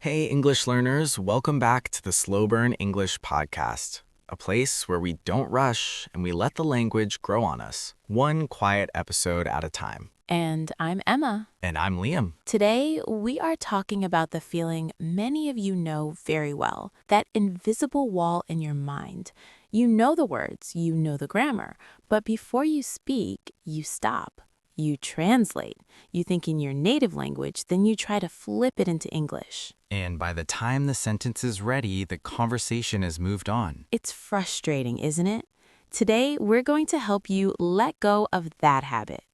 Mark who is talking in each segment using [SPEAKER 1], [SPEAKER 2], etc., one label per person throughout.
[SPEAKER 1] Hey, English learners, welcome back to the Slowburn English podcast, a place where we don't rush and we let the language grow on us, one quiet episode at a time.
[SPEAKER 2] And I'm Emma.
[SPEAKER 1] And I'm Liam.
[SPEAKER 2] Today, we are talking about the feeling many of you know very well, that invisible wall in your mind. You know the words, you know the grammar, but before you speak, you stop. You translate. You think in your native language, then you try to flip it into English.
[SPEAKER 1] And by the time the sentence is ready, the conversation has moved on.
[SPEAKER 2] It's frustrating, isn't it? Today, we're going to help you let go of that habit.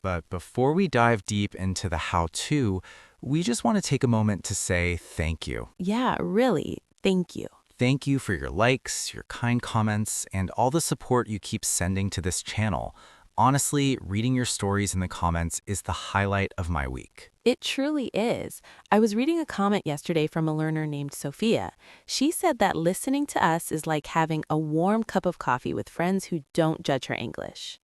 [SPEAKER 1] But before we dive deep into the how-to, we just want to take a moment to say thank you.
[SPEAKER 2] Yeah, really, thank you.
[SPEAKER 1] Thank you for your likes, your kind comments, and all the support you keep sending to this channel. Honestly, reading your stories in the comments is the highlight of my week.
[SPEAKER 2] It truly is. I was reading a comment yesterday from a learner named Sophia. She said that listening to us is like having a warm cup of coffee with friends who don't judge her English.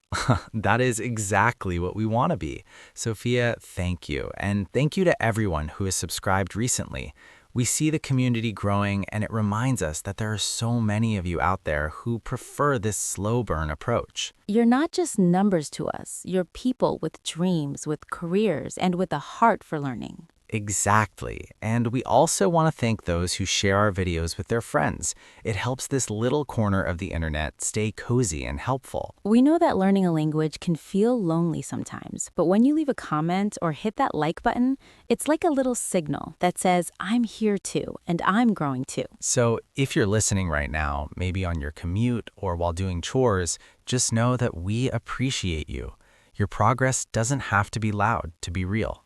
[SPEAKER 1] That is exactly what we want to be. Sophia, thank you. And thank you to everyone who has subscribed recently. We see the community growing, and it reminds us that there are so many of you out there who prefer this slow burn approach.
[SPEAKER 2] You're not just numbers to us. You're people with dreams, with careers, and with a heart for learning.
[SPEAKER 1] Exactly. And we also want to thank those who share our videos with their friends. It helps this little corner of the internet stay cozy and helpful.
[SPEAKER 2] We know that learning a language can feel lonely sometimes, but when you leave a comment or hit that like button, it's like a little signal that says, I'm here too, and I'm growing too.
[SPEAKER 1] So if you're listening right now, maybe on your commute or while doing chores, just know that we appreciate you. Your progress doesn't have to be loud to be real.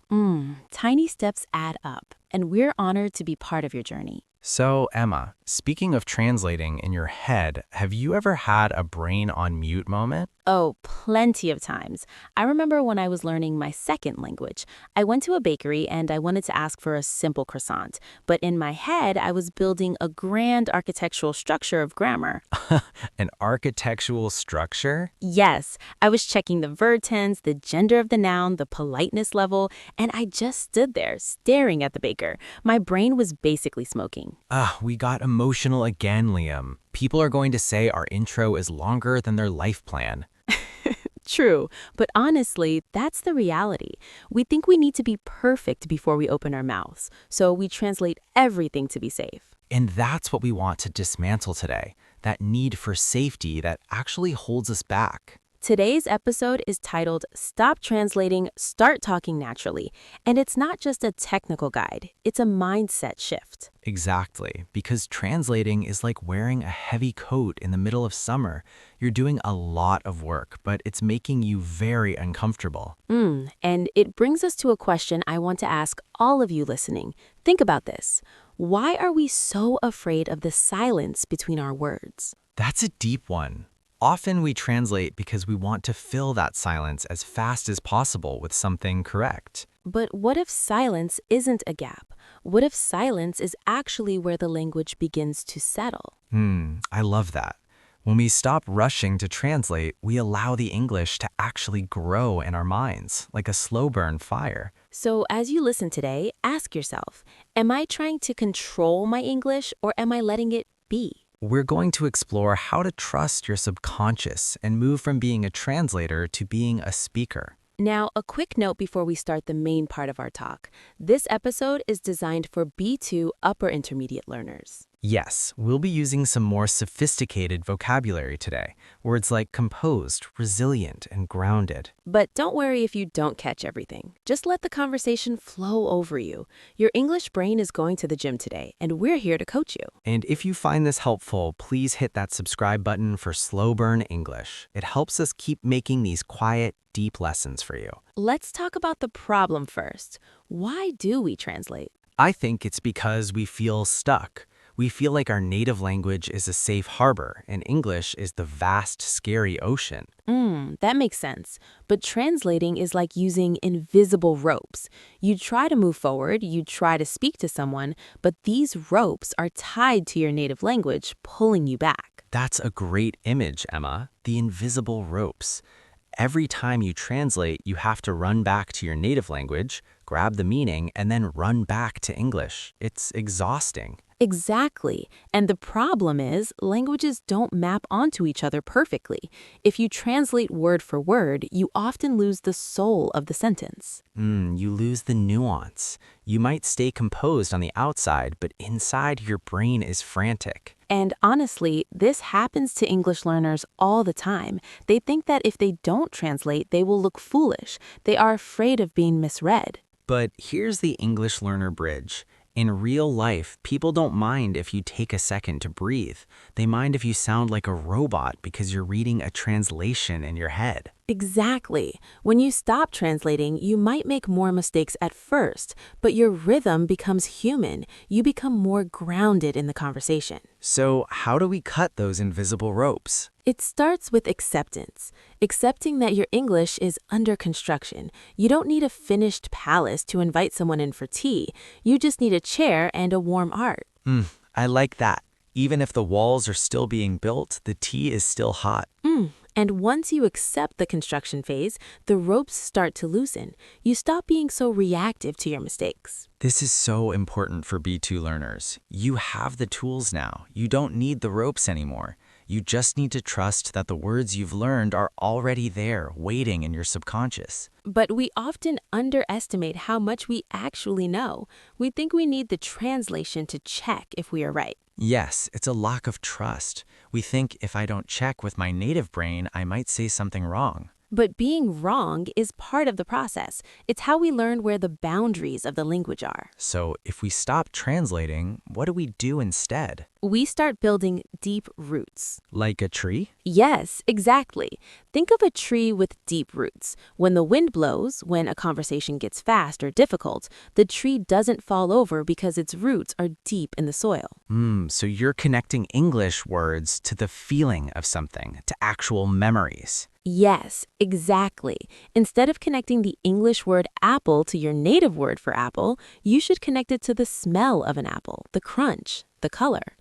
[SPEAKER 2] Tiny steps add up, and we're honored to be part of your journey.
[SPEAKER 1] So, Emma, speaking of translating in your head, have you ever had a brain on mute moment?
[SPEAKER 2] Oh, plenty of times. I remember when I was learning my second language. I went to a bakery and I wanted to ask for a simple croissant. But in my head, I was building a grand architectural structure of grammar.
[SPEAKER 1] An architectural structure?
[SPEAKER 2] Yes, I was checking the verb tense, the gender of the noun, the politeness level, and I just stood there staring at the baker. My brain was basically smoking.
[SPEAKER 1] We got emotional again, Liam. People are going to say our intro is longer than their life plan.
[SPEAKER 2] True, but honestly, that's the reality. We think we need to be perfect before we open our mouths, so we translate everything to be safe.
[SPEAKER 1] And that's what we want to dismantle today, that need for safety that actually holds us back.
[SPEAKER 2] Today's episode is titled Stop Translating, Start Talking Naturally, and it's not just a technical guide, it's a mindset shift.
[SPEAKER 1] Exactly, because translating is like wearing a heavy coat in the middle of summer. You're doing a lot of work, but it's making you very uncomfortable.
[SPEAKER 2] And it brings us to a question I want to ask all of you listening. Think about this. Why are we so afraid of the silence between our words?
[SPEAKER 1] That's a deep one. Often we translate because we want to fill that silence as fast as possible with something correct.
[SPEAKER 2] But what if silence isn't a gap? What if silence is actually where the language begins to settle?
[SPEAKER 1] I love that. When we stop rushing to translate, we allow the English to actually grow in our minds, like a slow burn fire.
[SPEAKER 2] So as you listen today, ask yourself, am I trying to control my English or am I letting it be?
[SPEAKER 1] We're going to explore how to trust your subconscious and move from being a translator to being a speaker.
[SPEAKER 2] Now, a quick note before we start the main part of our talk. This episode is designed for B2 upper intermediate learners.
[SPEAKER 1] Yes, we'll be using some more sophisticated vocabulary today, words like composed, resilient, and grounded.
[SPEAKER 2] But don't worry if you don't catch everything. Just let the conversation flow over you. Your English brain is going to the gym today, and we're here to coach you.
[SPEAKER 1] And if you find this helpful, please hit that subscribe button for Slowburn English. It helps us keep making these quiet, deep lessons for you.
[SPEAKER 2] Let's talk about the problem first. Why do we translate?
[SPEAKER 1] I think it's because we feel stuck. We feel like our native language is a safe harbor and English is the vast, scary ocean.
[SPEAKER 2] That makes sense. But translating is like using invisible ropes. You try to move forward, you try to speak to someone, but these ropes are tied to your native language, pulling you back.
[SPEAKER 1] That's a great image, Emma. The invisible ropes. Every time you translate, you have to run back to your native language, grab the meaning, and then run back to English. It's exhausting.
[SPEAKER 2] Exactly. And the problem is, languages don't map onto each other perfectly. If you translate word for word, you often lose the soul of the sentence.
[SPEAKER 1] You lose the nuance. You might stay composed on the outside, but inside your brain is frantic.
[SPEAKER 2] And honestly, this happens to English learners all the time. They think that if they don't translate, they will look foolish. They are afraid of being misread.
[SPEAKER 1] But here's the English learner bridge. In real life, people don't mind if you take a second to breathe. They mind if you sound like a robot because you're reading a translation in your head.
[SPEAKER 2] Exactly. When you stop translating, you might make more mistakes at first, but your rhythm becomes human. You become more grounded in the conversation.
[SPEAKER 1] So how do we cut those invisible ropes?
[SPEAKER 2] It starts with acceptance, accepting that your English is under construction. You don't need a finished palace to invite someone in for tea. You just need a chair and a warm heart.
[SPEAKER 1] I like that. Even if the walls are still being built, the tea is still hot.
[SPEAKER 2] And once you accept the construction phase, the ropes start to loosen. You stop being so reactive to your mistakes.
[SPEAKER 1] This is so important for B2 learners. You have the tools now. You don't need the ropes anymore. You just need to trust that the words you've learned are already there, waiting in your subconscious.
[SPEAKER 2] But we often underestimate how much we actually know. We think we need the translation to check if we are right.
[SPEAKER 1] Yes, it's a lack of trust. We think if I don't check with my native brain, I might say something wrong.
[SPEAKER 2] But being wrong is part of the process. It's how we learn where the boundaries of the language are.
[SPEAKER 1] So if we stop translating, what do we do instead?
[SPEAKER 2] We start building deep roots.
[SPEAKER 1] Like a tree?
[SPEAKER 2] Yes, exactly. Think of a tree with deep roots. When the wind blows, when a conversation gets fast or difficult, the tree doesn't fall over because its roots are deep in the soil.
[SPEAKER 1] So you're connecting English words to the feeling of something, to actual memories.
[SPEAKER 2] Yes, exactly. Instead of connecting the English word apple to your native word for apple, you should connect it to the smell of an apple, the crunch, the color.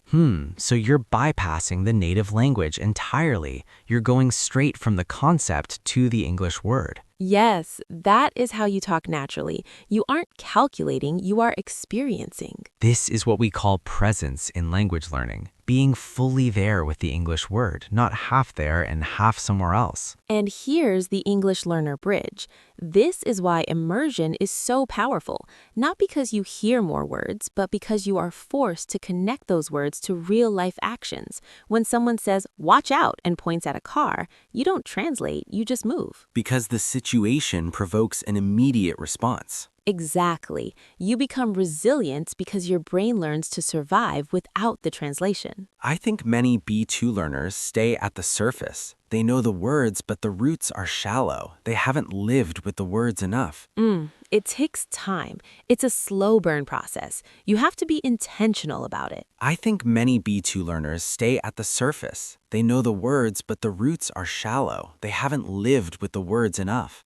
[SPEAKER 1] So you're bypassing the native language entirely. You're going straight from the concept to the English word.
[SPEAKER 2] Yes, that is how you talk naturally. You aren't calculating, you are experiencing.
[SPEAKER 1] This is what we call presence in language learning. Being fully there with the English word, not half there and half somewhere else.
[SPEAKER 2] And here's the English learner bridge. This is why immersion is so powerful. Not because you hear more words, but because you are forced to connect those words to real-life actions. When someone says, "watch out," and points at a car, you don't translate, you just move.
[SPEAKER 1] Because the situation provokes an immediate response.
[SPEAKER 2] Exactly. You become resilient because your brain learns to survive without the translation.
[SPEAKER 1] I think many B2 learners stay at the surface. They know the words, but the roots are shallow. They haven't lived with the words enough.
[SPEAKER 2] It takes time. It's a slow burn process. You have to be intentional about it.
[SPEAKER 1] I think many B2 learners stay at the surface. They know the words, but the roots are shallow. They haven't lived with the words enough.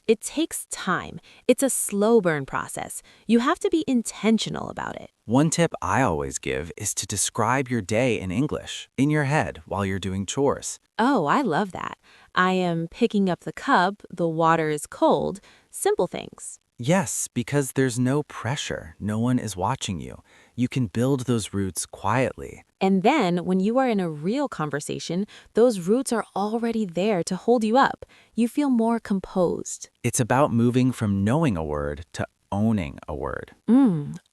[SPEAKER 2] It takes time. It's a slow burn process. You have to be intentional about it.
[SPEAKER 1] One tip I always give is to describe your day in English, in your head, while you're doing chores.
[SPEAKER 2] Oh, I love that. I am picking up the cup, the water is cold, simple things.
[SPEAKER 1] Yes, because there's no pressure. No one is watching you. You can build those roots quietly.
[SPEAKER 2] And then, when you are in a real conversation, those roots are already there to hold you up. You feel more composed.
[SPEAKER 1] It's about moving from knowing a word to owning a word.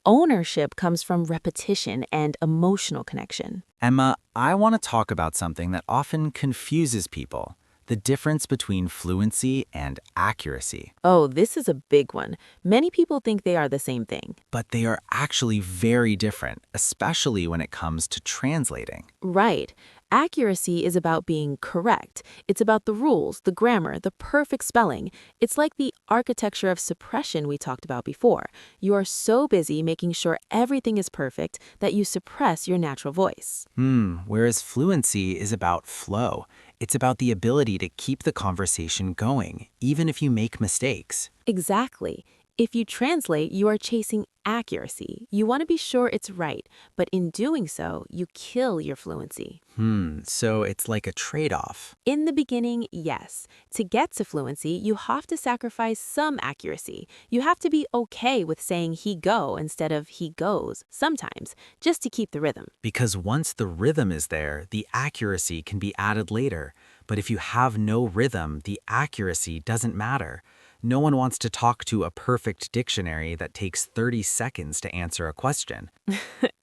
[SPEAKER 2] Ownership comes from repetition and emotional connection.
[SPEAKER 1] Emma, I want to talk about something that often confuses people. The difference between fluency and accuracy.
[SPEAKER 2] Oh, this is a big one. Many people think they are the same thing.
[SPEAKER 1] But they are actually very different, especially when it comes to translating.
[SPEAKER 2] Right. Accuracy is about being correct. It's about the rules, the grammar, the perfect spelling. It's like the architecture of suppression we talked about before. You are so busy making sure everything is perfect that you suppress your natural voice.
[SPEAKER 1] Whereas fluency is about flow. It's about the ability to keep the conversation going, even if you make mistakes.
[SPEAKER 2] Exactly. If you translate, you are chasing accuracy. You want to be sure it's right, but in doing so, you kill your fluency.
[SPEAKER 1] So it's like a trade-off.
[SPEAKER 2] In the beginning, yes. To get to fluency, you have to sacrifice some accuracy. You have to be okay with saying he go instead of he goes sometimes, just to keep the rhythm.
[SPEAKER 1] Because once the rhythm is there, the accuracy can be added later. But if you have no rhythm, the accuracy doesn't matter. No one wants to talk to a perfect dictionary that takes 30 seconds to answer a question.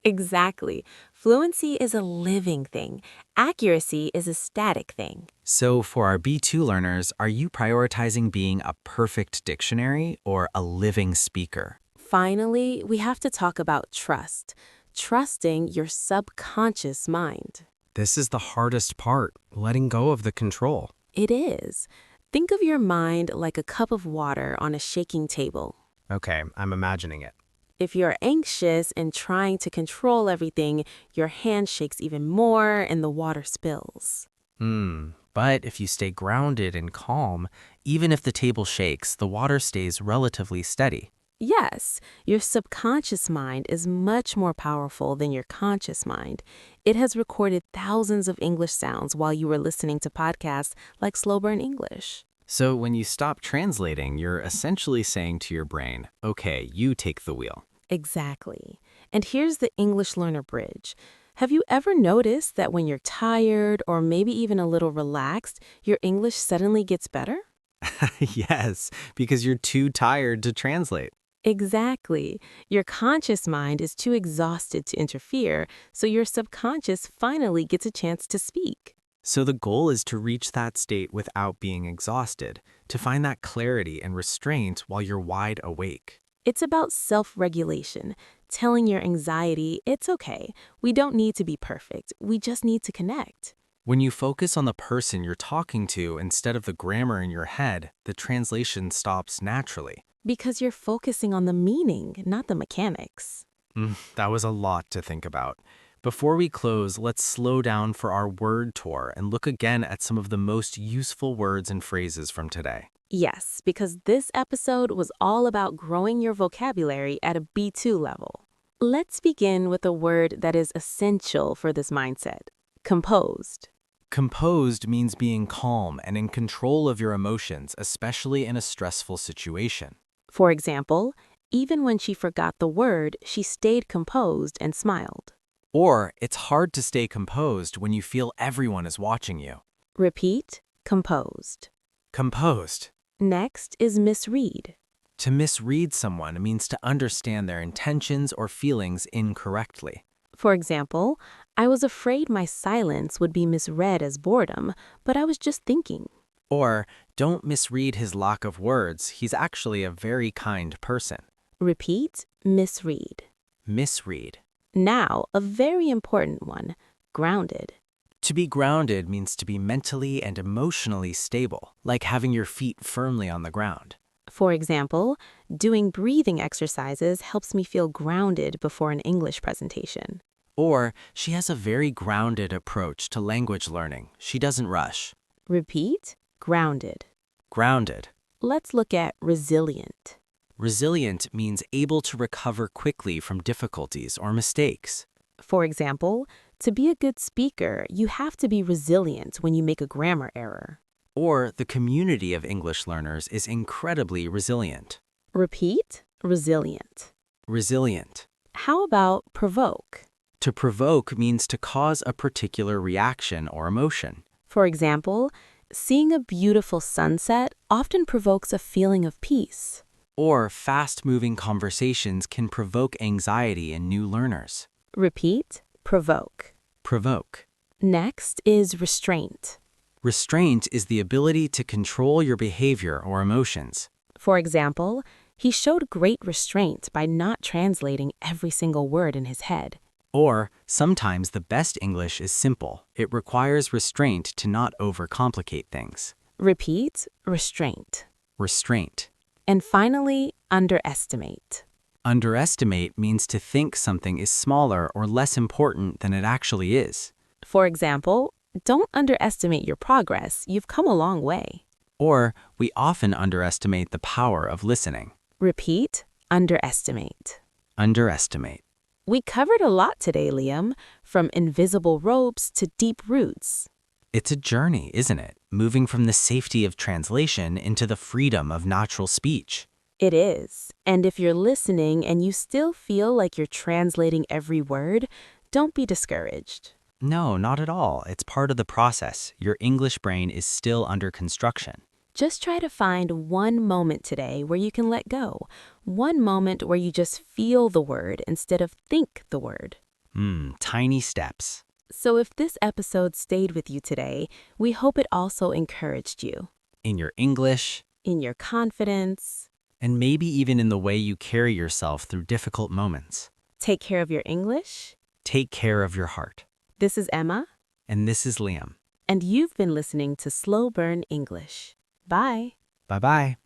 [SPEAKER 2] Exactly. Fluency is a living thing. Accuracy is a static thing.
[SPEAKER 1] So for our B2 learners, are you prioritizing being a perfect dictionary or a living speaker?
[SPEAKER 2] Finally, we have to talk about trust. Trusting your subconscious mind.
[SPEAKER 3] This is the hardest part, letting go of the control.
[SPEAKER 2] It is. Think of your mind like a cup of water on a shaking table.
[SPEAKER 3] Okay, I'm imagining it.
[SPEAKER 2] If you're anxious and trying to control everything, your hand shakes even more and the water spills.
[SPEAKER 3] But if you stay grounded and calm, even if the table shakes, the water stays relatively steady.
[SPEAKER 2] Yes, your subconscious mind is much more powerful than your conscious mind. It has recorded thousands of English sounds while you were listening to podcasts like Slowburn English.
[SPEAKER 1] So when you stop translating, you're essentially saying to your brain, okay, you take the wheel.
[SPEAKER 2] Exactly. And here's the English learner bridge. Have you ever noticed that when you're tired or maybe even a little relaxed, your English suddenly gets better?
[SPEAKER 1] Yes, because you're too tired to translate.
[SPEAKER 2] Exactly. Your conscious mind is too exhausted to interfere, so your subconscious finally gets a chance to speak.
[SPEAKER 1] So the goal is to reach that state without being exhausted, to find that clarity and restraint while you're wide awake.
[SPEAKER 2] It's about self-regulation, telling your anxiety, it's okay. We don't need to be perfect. We just need to connect.
[SPEAKER 1] When you focus on the person you're talking to instead of the grammar in your head, the translation stops naturally.
[SPEAKER 2] Because you're focusing on the meaning, not the mechanics.
[SPEAKER 1] That was a lot to think about. Before we close, let's slow down for our word tour and look again at some of the most useful words and phrases from today.
[SPEAKER 2] Yes, because this episode was all about growing your vocabulary at a B2 level. Let's begin with a word that is essential for this mindset: composed.
[SPEAKER 1] Composed means being calm and in control of your emotions, especially in a stressful situation.
[SPEAKER 2] For example, even when she forgot the word, she stayed composed and smiled.
[SPEAKER 1] Or it's hard to stay composed when you feel everyone is watching you.
[SPEAKER 2] Repeat, composed.
[SPEAKER 1] Composed.
[SPEAKER 2] Next is misread.
[SPEAKER 1] To misread someone means to understand their intentions or feelings incorrectly.
[SPEAKER 2] For example, I was afraid my silence would be misread as boredom, but I was just thinking.
[SPEAKER 1] Or, don't misread his lack of words, he's actually a very kind person.
[SPEAKER 2] Repeat, misread.
[SPEAKER 1] Misread.
[SPEAKER 2] Now, a very important one, grounded.
[SPEAKER 1] To be grounded means to be mentally and emotionally stable, like having your feet firmly on the ground.
[SPEAKER 2] For example, doing breathing exercises helps me feel grounded before an English presentation.
[SPEAKER 1] Or, she has a very grounded approach to language learning. She doesn't rush.
[SPEAKER 2] Repeat, grounded.
[SPEAKER 1] Grounded.
[SPEAKER 2] Let's look at resilient.
[SPEAKER 1] Resilient means able to recover quickly from difficulties or mistakes.
[SPEAKER 2] For example, to be a good speaker, you have to be resilient when you make a grammar error.
[SPEAKER 1] Or the community of English learners is incredibly resilient.
[SPEAKER 2] Repeat, resilient.
[SPEAKER 1] Resilient.
[SPEAKER 2] How about provoke?
[SPEAKER 1] To provoke means to cause a particular reaction or emotion.
[SPEAKER 2] For example, seeing a beautiful sunset often provokes a feeling of peace.
[SPEAKER 1] Or fast-moving conversations can provoke anxiety in new learners.
[SPEAKER 2] Repeat, provoke.
[SPEAKER 1] Provoke.
[SPEAKER 2] Next is restraint.
[SPEAKER 1] Restraint is the ability to control your behavior or emotions.
[SPEAKER 2] For example, he showed great restraint by not translating every single word in his head.
[SPEAKER 1] Or, sometimes the best English is simple. It requires restraint to not overcomplicate things.
[SPEAKER 2] Repeat, restraint.
[SPEAKER 1] Restraint.
[SPEAKER 2] And finally, underestimate.
[SPEAKER 1] Underestimate means to think something is smaller or less important than it actually is.
[SPEAKER 2] For example, don't underestimate your progress. You've come a long way.
[SPEAKER 1] Or, we often underestimate the power of listening.
[SPEAKER 2] Repeat, underestimate.
[SPEAKER 3] Underestimate.
[SPEAKER 2] We covered a lot today, Liam, from invisible ropes to deep roots.
[SPEAKER 3] It's a journey, isn't it? Moving from the safety of translation into the freedom of natural speech.
[SPEAKER 2] It is. And if you're listening and you still feel like you're translating every word, don't be discouraged.
[SPEAKER 3] No, not at all. It's part of the process. Your English brain is still under construction.
[SPEAKER 2] Just try to find one moment today where you can let go. One moment where you just feel the word instead of think the word.
[SPEAKER 3] Tiny steps.
[SPEAKER 2] So if this episode stayed with you today, we hope it also encouraged you.
[SPEAKER 3] In your English,
[SPEAKER 2] In your confidence.
[SPEAKER 3] and maybe even in the way you carry yourself through difficult moments.
[SPEAKER 2] Take care of your English.
[SPEAKER 3] Take care of your heart.
[SPEAKER 2] This is Emma,
[SPEAKER 3] And this is Liam.
[SPEAKER 2] and you've been listening to Slowburn English. Bye.
[SPEAKER 3] Bye-bye.